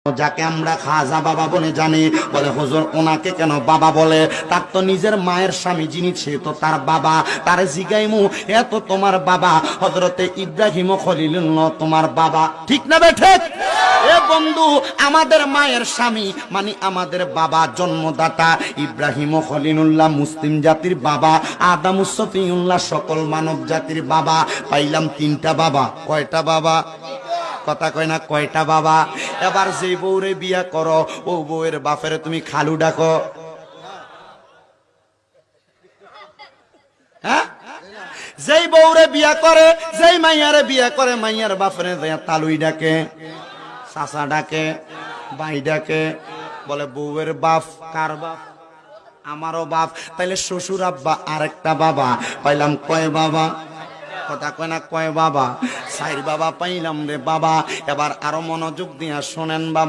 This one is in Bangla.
যাকে আমরা খাজা বাবা বলে জানি, বলে হুজুর ওনাকে কেন বাবা বলে? তার তো নিজের মায়ের স্বামী যিনি সে তো তার বাবা। তারে জিগাইমু এত তোমার বাবা হযরতে ইব্রাহিম খলিলুল্লাহ তোমার বাবা, ঠিক না বেঠিক? এ বন্ধু, আমাদের মায়ের স্বামী মানে আমাদের বাবা জন্মদাতা ইব্রাহিম খলিলুল্লাহ মুসলিম জাতির বাবা, আদম সফিউল্লাহ সকল মানব জাতির বাবা। পাইলাম তিনটা বাবা। কয়টা বাবা? কথা কয় না, কয়টা বাবা? এবার যে বউরে বিয়া করো ও বউয়ের বাপের তুমি খালু ডাকো, হ্যাঁ? যেই বউরে বিয়া করে, যেই মাইয়ারে বিয়া করে, মাইয়ার বাপের তালুই ডাকে, চাচা ডাকে, ভাই ডাকে। বলে বউয়ের বাপ কার বাপ? আমারও বাপ। তাইলে শ্বশুর আব্বা আরেকটা বাবা। পাইলাম কয় বাবা? কথা কয় না, কয় বাবা? চার বাবা পাইলাম রে বাবা। এবার আরো মনোযোগ দিয়া শোনেন বাবা।